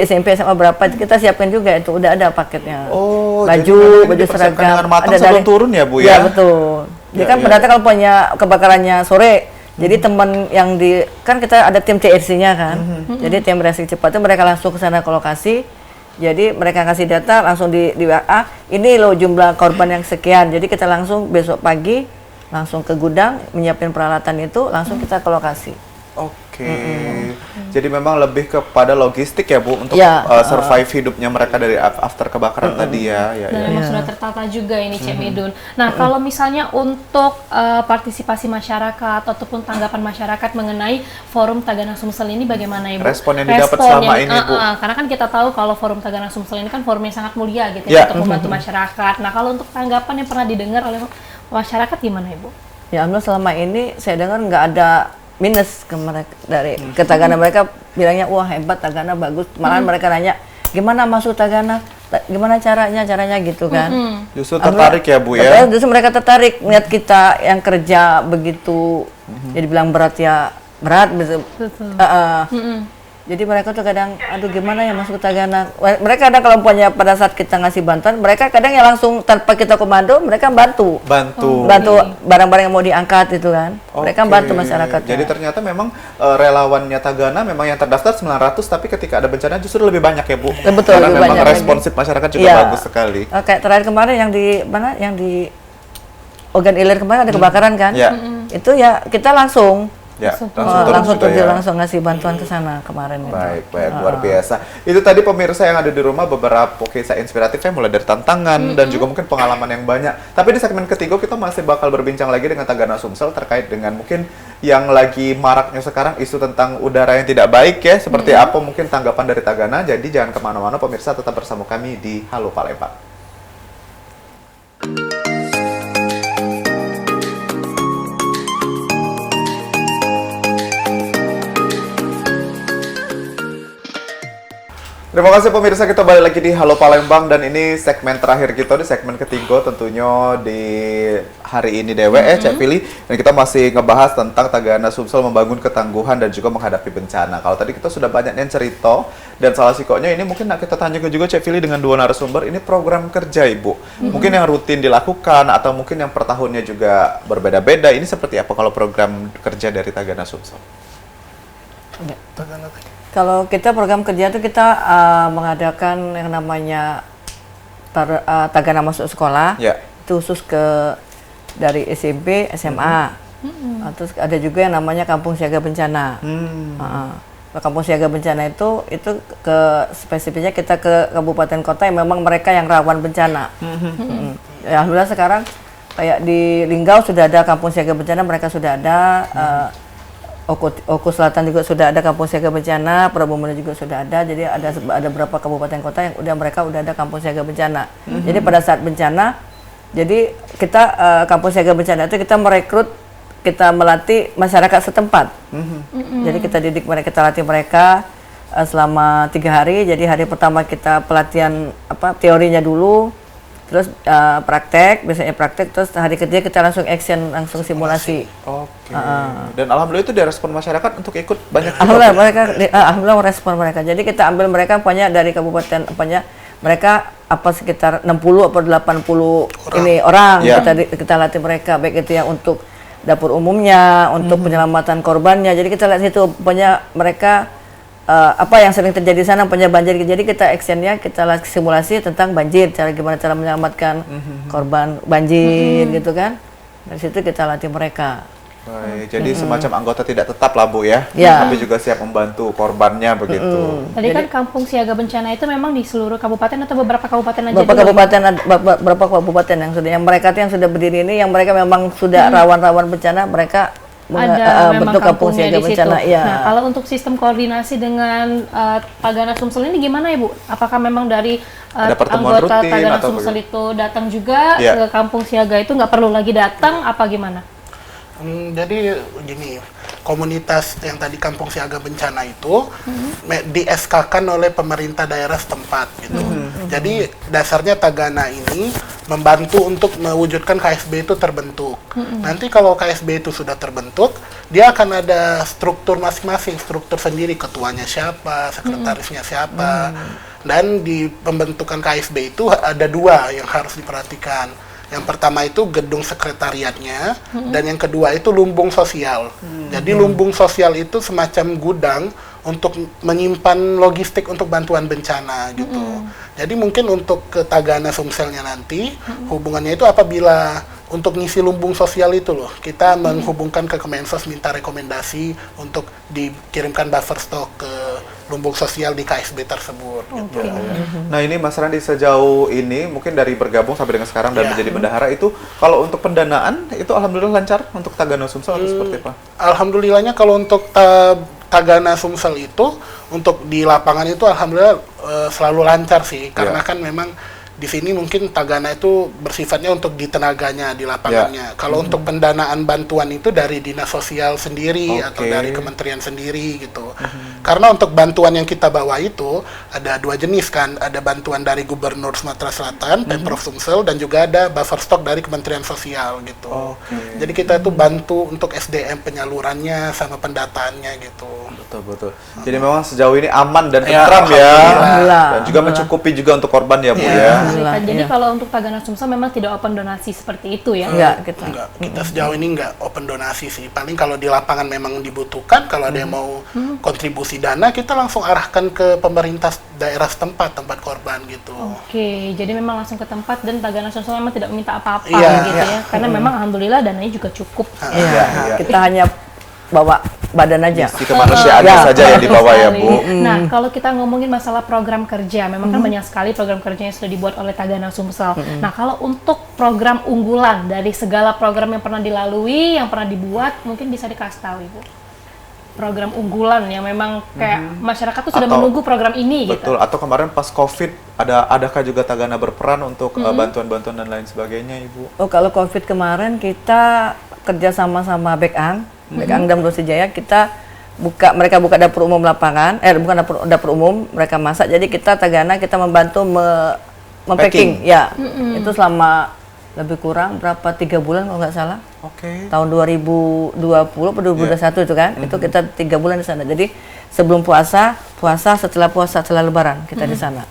SMP, SMA berapa, kita siapkan juga itu udah ada paketnya. Baju seragam ada sebelum turun ya Bu ya? Iya betul. Dia kan pada kalau punya kebakarannya sore, jadi teman yang kan kita ada tim CRC-nya kan, jadi tim reaksi cepat itu mereka langsung ke sana ke lokasi. Jadi mereka kasih data langsung di WA, ini loh jumlah korban yang sekian. Jadi kita langsung besok pagi langsung ke gudang, menyiapkan peralatan itu, langsung kita ke lokasi. Jadi memang lebih kepada logistik ya Bu, untuk survive hidupnya mereka dari after kebakaran tadi ya. Dan memang sudah tertata juga ini Cik Midun. Nah kalau misalnya untuk partisipasi masyarakat ataupun tanggapan masyarakat mengenai Forum Tagana Sumsel ini bagaimana Ibu? Respon yang didapat selama ini Bu? Karena kan kita tahu kalau Forum Tagana Sumsel ini kan forum yang sangat mulia gitu ya, untuk membantu masyarakat. Nah kalau untuk tanggapan yang pernah didengar oleh masyarakat gimana Ibu? Ya alhamdulillah selama ini saya dengar nggak ada minus ke mereka, ke Tagana. Mereka bilangnya wah hebat Tagana, bagus. Malahan mereka nanya gimana masuk Tagana, gimana caranya gitu kan. Justru tertarik ya Bu ya? Justru mereka tertarik lihat kita yang kerja begitu, jadi bilang berat ya berat, betul. Jadi mereka tuh kadang, aduh gimana ya masuk ke Tagana. Mereka kadang kalau punya pada saat kita ngasih bantuan, mereka kadang ya langsung tanpa kita komando, mereka bantu barang-barang yang mau diangkat itu kan. Mereka bantu masyarakat. Jadi ternyata memang relawannya Tagana memang yang terdaftar 900, tapi ketika ada bencana justru lebih banyak ya Bu. Betul. Karena lebih memang banyak responsif masyarakat juga bagus sekali. Kayak terakhir kemarin yang di mana? Yang di Ogan Ilir kemarin ada kebakaran kan? Itu ya kita langsung langsung ngasih bantuan ke sana kemarin. Baik, luar biasa. Itu tadi pemirsa yang ada di rumah beberapa kisah inspiratifnya mulai dari tantangan dan juga mungkin pengalaman yang banyak. Tapi di segmen ketiga kita masih bakal berbincang lagi dengan Tagana Sumsel terkait dengan mungkin yang lagi maraknya sekarang isu tentang udara yang tidak baik ya. Seperti apa mungkin tanggapan dari Tagana. Jadi jangan kemana-mana pemirsa, tetap bersama kami di Halo Palembang. Terima kasih pemirsa, kita balik lagi di Halo Palembang dan ini segmen terakhir kita di segmen ketiga tentunya di hari ini Dewe Cek Fili, dan kita masih ngebahas tentang Tagana Sumsel membangun ketangguhan dan juga menghadapi bencana. Kalau tadi kita sudah banyak yang cerita dan salah sikoknya ini mungkin kita tanyakan juga Cek Fili dengan dua narasumber, ini program kerja Ibu. Mungkin yang rutin dilakukan atau mungkin yang per tahunnya juga berbeda-beda. Ini seperti apa kalau program kerja dari Tagana Sumsel? Kalau kita program kerja itu kita mengadakan yang namanya Tagana Masuk Sekolah, itu khusus dari SMP, SMA. Terus ada juga yang namanya Kampung Siaga Bencana. Kampung Siaga Bencana itu ke spesifiknya kita ke kabupaten kota yang memang mereka yang rawan bencana. Ya, alhamdulillah sekarang kayak di Linggau sudah ada Kampung Siaga Bencana, mereka sudah ada. Oku Selatan juga sudah ada Kampung Siaga Bencana, Prabowo juga sudah ada. Jadi ada beberapa kabupaten kota yang mereka udah ada Kampung Siaga Bencana. Jadi pada saat bencana, jadi kita Kampung Siaga Bencana itu kita merekrut, kita melatih masyarakat setempat. Jadi kita didik mereka, kita latih mereka selama 3 hari. Jadi hari pertama kita pelatihan teorinya dulu, terus biasanya praktek, terus hari ketiga kita langsung action, langsung simulasi. Dan alhamdulillah itu direspon masyarakat untuk ikut banyak. Alhamdulillah merespon mereka. Jadi kita ambil mereka dari kabupaten mereka sekitar 60 atau 80 orang kita latih mereka, baik itu yang untuk dapur umumnya, untuk penyelamatan korbannya. Jadi kita lihat situ mereka apa yang sering terjadi di sana, banjir. Jadi kita actionnya kita simulasi tentang banjir, gimana cara menyelamatkan korban banjir gitu kan. Dari situ kita latih mereka. Baik, jadi semacam anggota tidak tetap lah Bu ya, tapi juga siap membantu korbannya begitu. Tadi kan Kampung Siaga Bencana itu memang di seluruh kabupaten atau beberapa kabupaten aja? Beberapa kabupaten yang mereka yang sudah berdiri ini, yang mereka memang sudah rawan-rawan bencana, mereka ada bentuk Kampung Siaga Bencana. Nah, kalau untuk sistem koordinasi dengan Tagana Sumsel ini gimana ya Bu? Apakah memang dari anggota Tagana Sumsel itu datang juga ke Kampung Siaga itu, nggak perlu lagi datang, apa gimana? Jadi gini, komunitas yang tadi Kampung Siaga Bencana itu di SK-kan oleh pemerintah daerah setempat gitu. Jadi dasarnya Tagana ini membantu untuk mewujudkan KSB itu terbentuk. Nanti kalau KSB itu sudah terbentuk, dia akan ada struktur masing-masing, struktur sendiri, ketuanya siapa, sekretarisnya siapa. Dan di pembentukan KSB itu ada 2 yang harus diperhatikan. Yang pertama itu gedung sekretariatnya, dan yang kedua itu lumbung sosial. Jadi lumbung sosial itu semacam gudang untuk menyimpan logistik untuk bantuan bencana gitu. Jadi mungkin untuk ke Tagana Sumselnya nanti, hubungannya itu apabila untuk ngisi lumbung sosial itu loh, kita menghubungkan ke Kemensos, minta rekomendasi untuk dikirimkan buffer stok ke lumbung sosial di KSB tersebut. Gitu. Nah ini Mas Randi, sejauh ini mungkin dari bergabung sampai dengan sekarang dan menjadi bendahara itu, kalau untuk pendanaan itu alhamdulillah lancar untuk Tagana Sumsel atau seperti apa? Alhamdulillahnya kalau untuk Tagana Sumsel itu untuk di lapangan itu alhamdulillah selalu lancar sih, karena kan memang di sini mungkin Tagana itu bersifatnya untuk di tenaganya, di lapangannya. Kalau untuk pendanaan bantuan itu dari dinas sosial sendiri atau dari kementerian sendiri gitu. Karena untuk bantuan yang kita bawa itu ada 2 jenis kan, ada bantuan dari Gubernur Sumatera Selatan, Pemprov Sumsel, dan juga ada buffer stok dari Kementerian Sosial gitu. Jadi kita itu bantu untuk SDM penyalurannya sama pendataannya gitu. Betul. Jadi memang sejauh ini aman dan tentram ya. Dan juga mencukupi juga untuk korban ya Bu ya. Jadi kalau untuk Tagana Sumsel memang tidak open donasi seperti itu ya? Enggak, kita sejauh ini enggak open donasi sih. Paling kalau di lapangan memang dibutuhkan, kalau ada yang mau kontribusi dana, kita langsung arahkan ke pemerintah daerah setempat, tempat korban gitu. Oke, jadi memang langsung ke tempat dan Tagana Sumsel memang tidak meminta apa-apa gitu ya. Karena memang alhamdulillah dananya juga cukup. Kita hanya bawa badan aja. Itu kemanusiaannya saja yang dibawa ya Bu. Nah, kalau kita ngomongin masalah program kerja, memang kan banyak sekali program kerja yang sudah dibuat oleh Tagana Sumsel. Nah, kalau untuk program unggulan dari segala program yang pernah dilalui, yang pernah dibuat, mungkin bisa dikasih tahu Ibu. Program unggulan yang memang kayak masyarakat tuh sudah menunggu program ini betul, gitu. atau kemarin pas Covid adakah juga Tagana berperan untuk bantuan-bantuan dan lain sebagainya Ibu? Oh, kalau Covid kemarin kita kerja sama Bekang dan Dosijaya, kita mereka buka dapur umum lapangan, bukan dapur umum, mereka masak. Jadi kita Tagana kita membantu mempacking, ya. Itu selama lebih kurang 3 bulan kalau nggak salah. Tahun 2020 atau 2021 itu kan. Itu kita 3 bulan di sana. Jadi sebelum puasa, setelah puasa, setelah Lebaran kita di sana.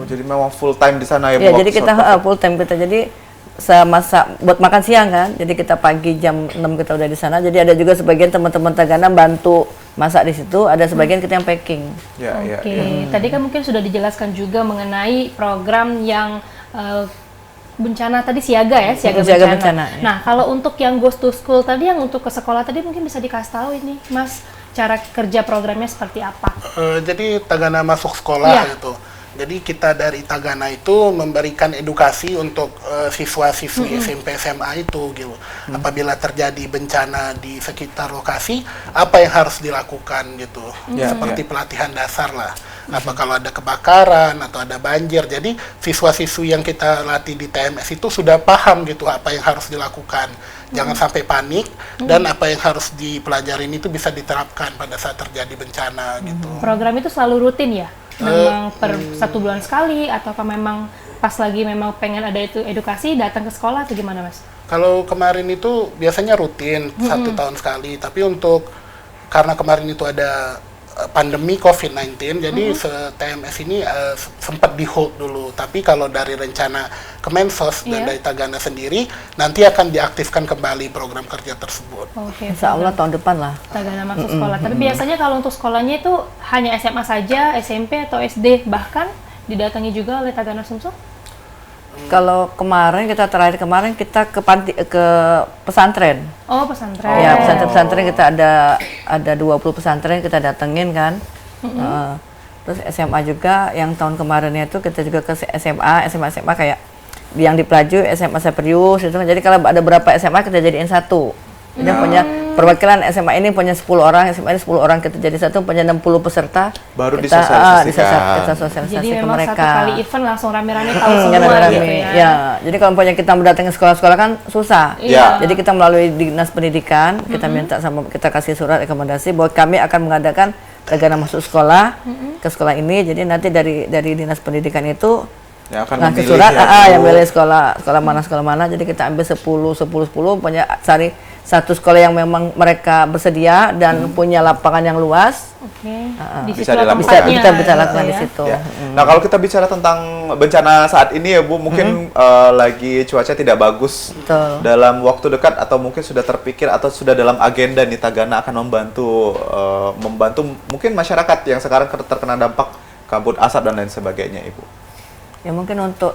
Jadi memang full time di sana ya Bu? Ya, jadi kita full time kita. Jadi masak buat makan siang kan, jadi kita pagi jam 6 kita udah di sana. Jadi ada juga sebagian teman-teman Tagana bantu masak di situ, ada sebagian kita yang packing. Tadi kan mungkin sudah dijelaskan juga mengenai program yang bencana tadi, siaga bencana. Nah, kalau untuk yang goes to school tadi, yang untuk ke sekolah tadi, mungkin bisa dikasih tahu ini Mas, cara kerja programnya seperti apa? Jadi Tagana masuk sekolah gitu. Jadi kita dari Tagana itu memberikan edukasi untuk siswa-siswi SMP SMA itu gitu. Apabila terjadi bencana di sekitar lokasi, apa yang harus dilakukan gitu. Seperti pelatihan dasar lah. Apa kalau ada kebakaran atau ada banjir. Jadi siswa-siswi yang kita latih di TMS itu sudah paham gitu apa yang harus dilakukan. Jangan sampai panik, dan apa yang harus dipelajarin itu bisa diterapkan pada saat terjadi bencana gitu. Program itu selalu rutin ya? Memang per 1 bulan sekali, ataukah memang pas lagi memang pengen ada itu edukasi datang ke sekolah atau gimana Mas? Kalau kemarin itu biasanya rutin 1 tahun sekali, tapi karena kemarin itu ada pandemi COVID-19, jadi TMS ini sempat di hold dulu. Tapi kalau dari rencana Kemensos dan dari Tagana sendiri, nanti akan diaktifkan kembali program kerja tersebut. Insya Allah tahun depan lah Tagana masuk sekolah. Tapi biasanya kalau untuk sekolahnya itu hanya SMA saja, SMP atau SD, bahkan didatangi juga oleh Tagana Sumsel? Kalau terakhir kemarin kita ke pesantren. Oh, pesantren. Ya, pesantren kita ada 20 pesantren kita datengin kan. Terus SMA juga yang tahun kemarinnya itu kita juga ke SMA kayak yang di Pelaju, SMA Seperius itu. Jadi kalau ada berapa SMA kita jadiin satu. Jadi punya perwakilan SMA ini punya 10 orang, SMA ini 10 orang, kita jadi satu, punya 60 peserta. Baru kita disosialisasikan. Jadi ke memang mereka. satu kali event langsung rame-rame tahu semua gitu ya. Ya, jadi kalau punya kita mendatangi sekolah-sekolah kan susah. Jadi kita melalui Dinas Pendidikan, kita kita kasih surat rekomendasi bahwa kami akan mengadakan Tagana masuk sekolah ke sekolah ini. Jadi nanti dari Dinas Pendidikan itu yang akan ngasih memilih surat yang milih sekolah mana. Jadi kita ambil 10 punya cari satu sekolah yang memang mereka bersedia dan punya lapangan yang luas. Bisa dilakukan. Bisa lakukan di situ. Nah, kalau kita bicara tentang bencana saat ini ya Bu, mungkin lagi cuaca tidak bagus. Dalam waktu dekat atau mungkin sudah terpikir atau sudah dalam agenda nih Tagana akan membantu mungkin masyarakat yang sekarang terkena dampak kabut asap dan lain sebagainya, Ibu. Ya mungkin untuk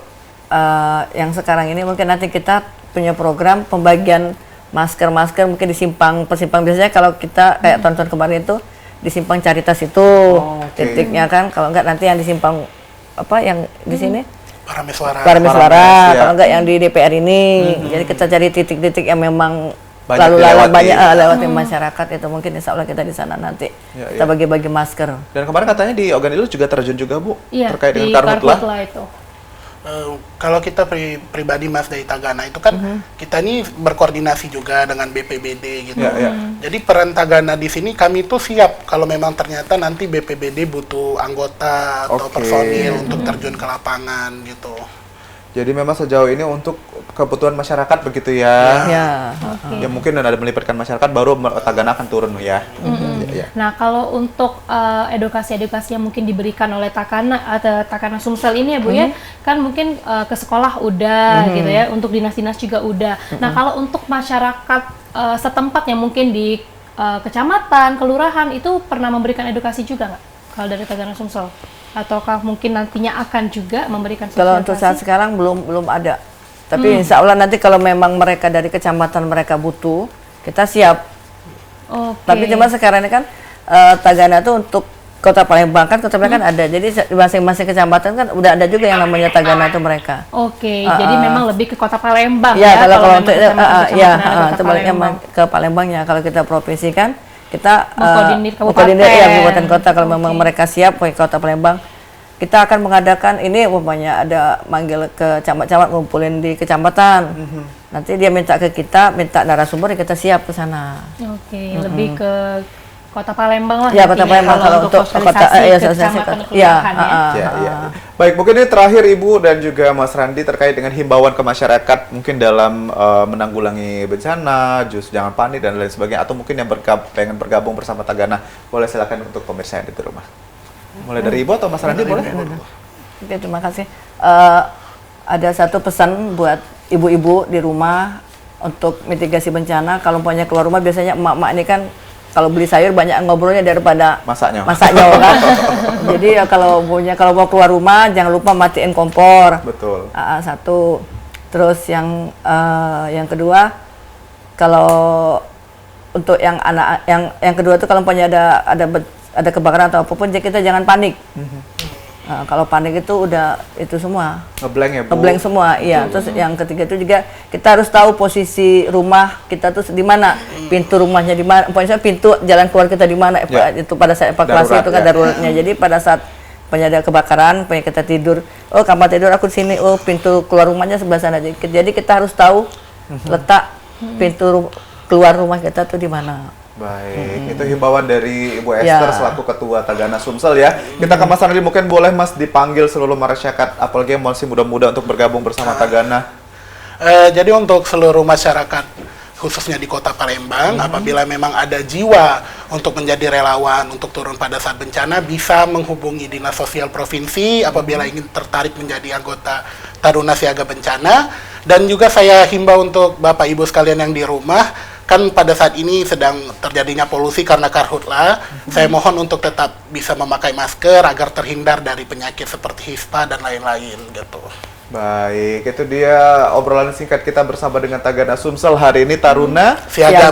yang sekarang ini mungkin nanti kita punya program pembagian masker mungkin di persimpang biasanya kalau kita kayak tahun-tahun kemarin itu di simpang Caritas itu titiknya kan, kalau enggak nanti yang di simpang yang di sini Parameswara, kalau enggak yang di DPR ini. Jadi kita cari titik-titik yang memang lalu lalang banyak lewati masyarakat itu mungkin insya Allah kita di sana nanti kita bagi-bagi masker. Dan kemarin katanya di Ogan Ilu juga terjun juga Bu terkait dengan Karhutla itu. Kalau kita pribadi Mas dari Tagana itu kan kita ini berkoordinasi juga dengan BPBD gitu. Jadi peran Tagana di sini kami itu siap kalau memang ternyata nanti BPBD butuh anggota atau personil untuk terjun ke lapangan gitu. Jadi memang sejauh ini untuk kebutuhan masyarakat begitu ya. Ya mungkin ada melibatkan masyarakat baru Tagana akan turun ya. Nah, kalau untuk edukasi-edukasi yang mungkin diberikan oleh Tagana Sumsel ini ya Bu ya, kan mungkin ke sekolah udah gitu ya, untuk dinas-dinas juga udah. Nah, kalau untuk masyarakat setempat yang mungkin di kecamatan, kelurahan itu pernah memberikan edukasi juga nggak? Kalau dari Tagana Sumsel? Ataukah mungkin nantinya akan juga memberikan sosialisasi? Kalau untuk saat sekarang belum ada. Tapi insya Allah nanti kalau memang mereka dari kecamatan mereka butuh, kita siap. Tapi cuma sekarang ini kan Tagana itu untuk Kota Palembang kan, Kota Palembang kan ada. Jadi masing-masing kecamatan kan udah ada juga yang namanya Tagana itu mereka. Jadi memang lebih ke Kota Palembang ya. Kalau untuk ke Palembangnya. Kalau kita provinsi kan kita kabupaten kota kalau memang mereka siap ke Kota Palembang, kita akan mengadakan ini umpamanya ada manggil ke camat-camat ngumpulin di kecamatan. Nanti dia minta ke kita, minta narasumber, kita siap ke sana. Lebih ke Kota Palembang lah. Ya, Kota Palembang kalau untuk kota Baik, mungkin ini terakhir Ibu dan juga Mas Randi terkait dengan himbauan ke masyarakat mungkin dalam menanggulangi bencana, jangan panik dan lain sebagainya, atau mungkin yang pengen bergabung bersama Tagana, boleh silakan untuk pemirsa yang di rumah. Mulai dari Ibu atau Mas Randi boleh? Oke, terima kasih. Ada satu pesan buat ibu-ibu di rumah untuk mitigasi bencana. Kalau punya keluar rumah biasanya emak-emak ini kan kalau beli sayur banyak ngobrolnya daripada masaknya kan. Jadi ya kalau mau keluar rumah jangan lupa matiin kompor. Betul. Satu. Terus yang kedua, kalau untuk yang anak yang kedua itu kalau punya ada kebakaran atau apapun kita jangan panik. Kalau panik itu udah itu semua ngeblank ya Bu? Ngeblank semua, iya. Terus yang ketiga itu juga kita harus tahu posisi rumah kita tuh di mana, pintu rumahnya di mana, pokoknya pintu jalan keluar kita di mana. Itu pada saat evakuasi itu kan daruratnya. Jadi pada saat ada kebakaran, kita tidur, kamar tidur aku di sini, pintu keluar rumahnya sebelah sana. Jadi kita harus tahu letak pintu keluar rumah kita tuh di mana. Baik, itu himbauan dari Ibu Esther selaku Ketua Tagana Sumsel ya. Kita ke Mas Randi, mungkin boleh Mas dipanggil seluruh masyarakat, apalagi yang masih muda-muda untuk bergabung bersama Tagana. Jadi untuk seluruh masyarakat, khususnya di Kota Palembang, apabila memang ada jiwa untuk menjadi relawan, untuk turun pada saat bencana, bisa menghubungi Dinas Sosial Provinsi apabila ingin tertarik menjadi anggota Taruna Siaga Bencana. Dan juga saya himbau untuk Bapak Ibu sekalian yang di rumah, kan pada saat ini sedang terjadinya polusi karena karhutla. Saya mohon untuk tetap bisa memakai masker agar terhindar dari penyakit seperti hispa dan lain-lain gitu. Baik, itu dia obrolan singkat kita bersama dengan Tagana Sumsel hari ini, Taruna Siaga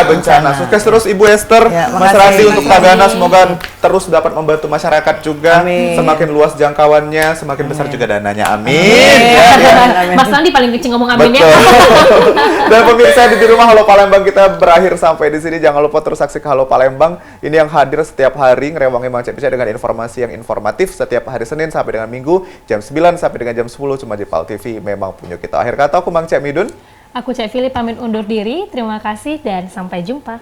Bencana. Sukses terus Ibu Esther, Mas Randi untuk Tagana, semoga terus dapat membantu masyarakat juga. Semakin luas jangkauannya, semakin besar juga dananya. Amin. Mas Randi paling kecil ngomong amin ya. Dan pemirsa di rumah, Halo Palembang kita berakhir sampai di sini. Jangan lupa terus saksikan Halo Palembang. Ini yang hadir setiap hari ngerewangi Mang Cek Pica dengan informasi yang informatif setiap hari Senin sampai dengan Minggu jam 9 sampai dengan jam 10 cuma di PAL TV, memang punya kita. Akhir kata aku Mang Cek Midun. Aku Cek Philip pamit undur diri. Terima kasih dan sampai jumpa.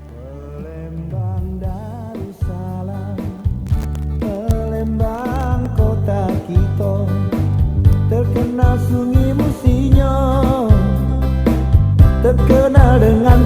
Palembang Darussalam, Palembang kota kita, terkenal sungai Musinyo, terkenal dengan